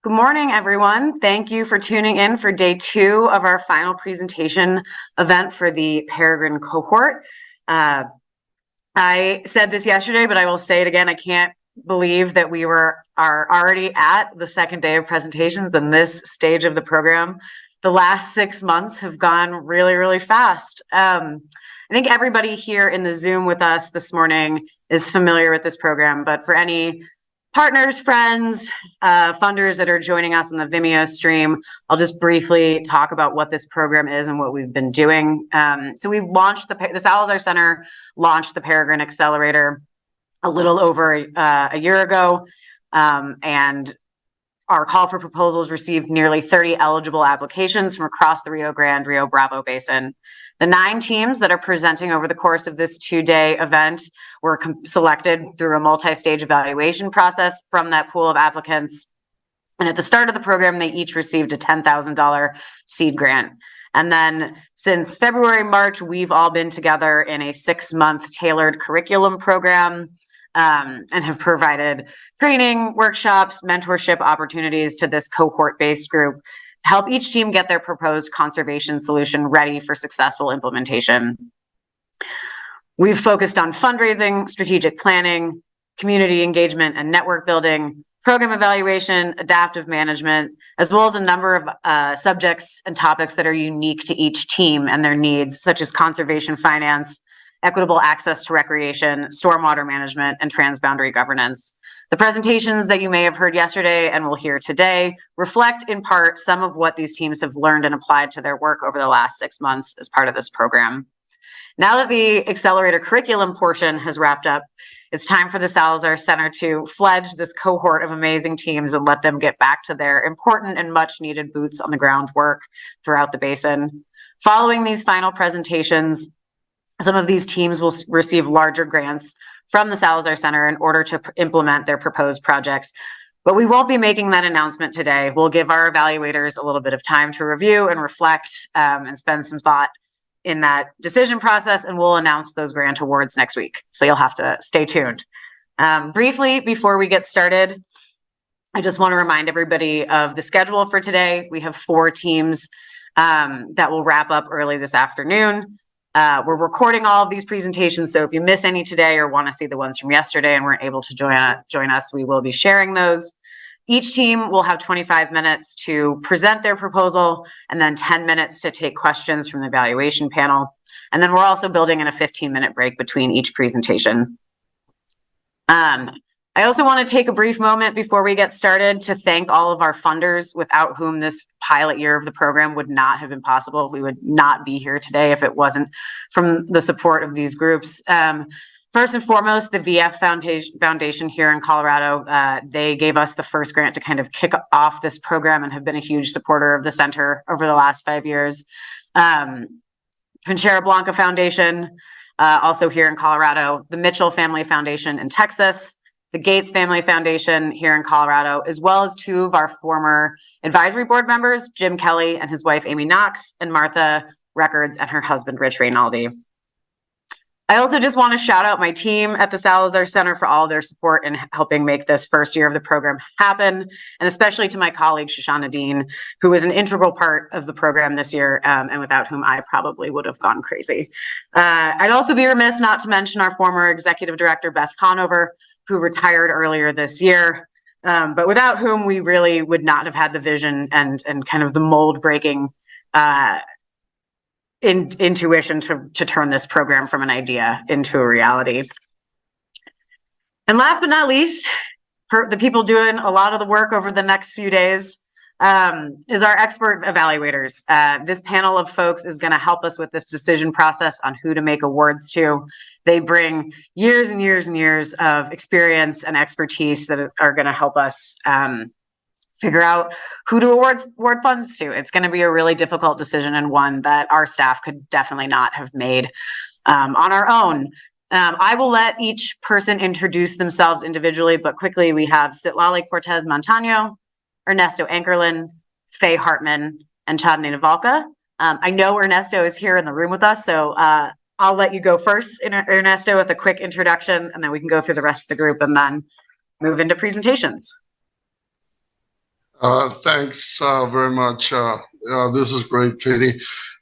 Good morning, everyone. Thank you for tuning in for day 2 of our final presentation event for the Peregrine cohort. I said this yesterday, but I will say it again. I can't believe that we are already at the second day of presentations in this stage of the program. The last 6 months have gone really, really fast. I think everybody here in the Zoom with us this morning is familiar with this program, but for any partners, friends, funders that are joining us on the Vimeo stream, I'll just briefly talk about what this program is and what we've been doing. So we've launched the Salazar Center launched the Peregrine Accelerator a little over a year ago, and our call for proposals received nearly 30 eligible applications from across the Rio Grande, Rio Bravo Basin. The 9 teams that are presenting over the course of this 2-day event were selected through a multi-stage evaluation process from that pool of applicants. And at the start of the program, they each received a $10,000 seed grant. And then since February, March, we've all been together in a 6-month tailored curriculum program and have provided training, workshops, mentorship opportunities to this cohort-based group to help each team get their proposed conservation solution ready for successful implementation. We've focused on fundraising, strategic planning, community engagement and network building, program evaluation, adaptive management, as well as a number of subjects and topics that are unique to each team and their needs, such as conservation finance, equitable access to recreation, stormwater management, and transboundary governance. The presentations that you may have heard yesterday and will hear today reflect in part some of what these teams have learned and applied to their work over the last 6 months as part of this program. Now that the accelerator curriculum portion has wrapped up, it's time for the Salazar Center to fledge this cohort of amazing teams and let them get back to their important and much needed boots on the ground work throughout the basin. Following these final presentations, some of these teams will receive larger grants from the Salazar Center in order to implement their proposed projects. But we won't be making that announcement today. We'll give our evaluators a little bit of time to review and reflect and spend some thought in that decision process, and we'll announce those grant awards next week. So you'll have to stay tuned. Briefly, before we get started, I just want to remind everybody of the schedule for today. We have 4 teams that will wrap up early this afternoon. We're recording all of these presentations, so if you miss any today or want to see the ones from yesterday and weren't able to join us, we will be sharing those. Each team will have 25 minutes to present their proposal and then 10 minutes to take questions from the evaluation panel. And then we're also building in a 15-minute break between each presentation. I also want to take a brief moment before we get started to thank all of our funders, without whom this pilot year of the program would not have been possible. We would not be here today if it wasn't from the support of these groups. First and foremost, the VF Foundation here in Colorado, they gave us the first grant to kind of kick off this program and have been a huge supporter of the center over the last 5 years. Trinchera Blanca Foundation, also here in Colorado, the Mitchell Family Foundation in Texas, the Gates Family Foundation here in Colorado, as well as 2 of our former advisory board members, Jim Kelly and his wife, Amy Knox, and Martha Records and her husband, Rich Reynaldi. I also just want to shout out my team at the Salazar Center for all their support in helping make this first year of the program happen, and especially to my colleague, Shoshana Dean, who was an integral part of the program this year, and without whom I probably would have gone crazy. I'd also be remiss not to mention our former executive director, Beth Conover, who retired earlier this year, but without whom we really would not have had the vision and kind of the mold breaking intuition to turn this program from an idea into a reality. And last but not least, the people doing a lot of the work over the next few days is our expert evaluators. This panel of folks is going to help us with this decision process on who to make awards to. They bring years and years and years of experience and expertise that are going to help us figure out who to award funds to. It's going to be a really difficult decision, and one that our staff could definitely not have made on our own. I will let each person introduce themselves individually, but quickly we have Citlali Cortez Montano, Ernesto Ankerlin, Faye Hartman, and Chadney Navalka. I know Ernesto is here in the room with us, so I'll let you go first, Ernesto, with a quick introduction, and then we can go through the rest of the group and then move into presentations. Thanks very much. This is great, Katie.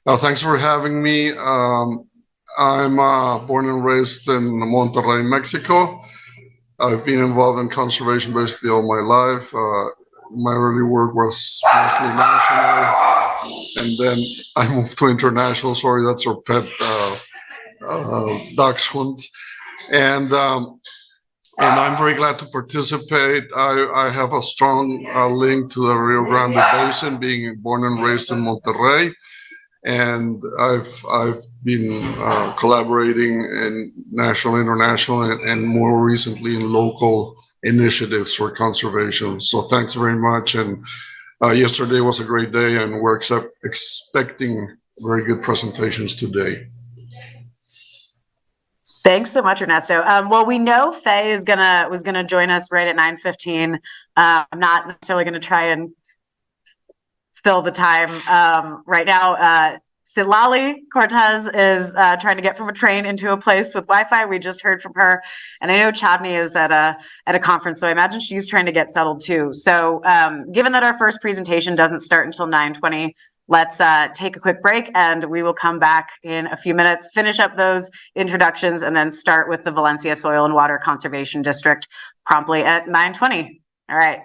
Thanks for having me. I'm born and raised in Monterrey, Mexico. I've been involved in conservation basically all my life. My early work was mostly national, and then I moved to international. Sorry, that's our pet dachshund. And and I'm very glad to participate. I have a strong link to the Rio Grande Basin, being born and raised in Monterrey, and I've been collaborating in national, international, and more recently in local initiatives for conservation. So thanks very much. And yesterday was a great day, and we're expecting very good presentations today. Thanks so much, Ernesto. Well, we know Faye was gonna join us right at 9:15. I'm not necessarily gonna try and fill the time right now. Silali Cortez is trying to get from a train into a place with Wi-Fi. We just heard from her, and I know Chadney is at a conference, so I imagine she's trying to get settled too. So, given that our first presentation doesn't start until 9:20. Let's take a quick break, and we will come back in a few minutes, finish up those introductions, and then start with the Valencia Soil and Water Conservation District promptly at 9:20. All right.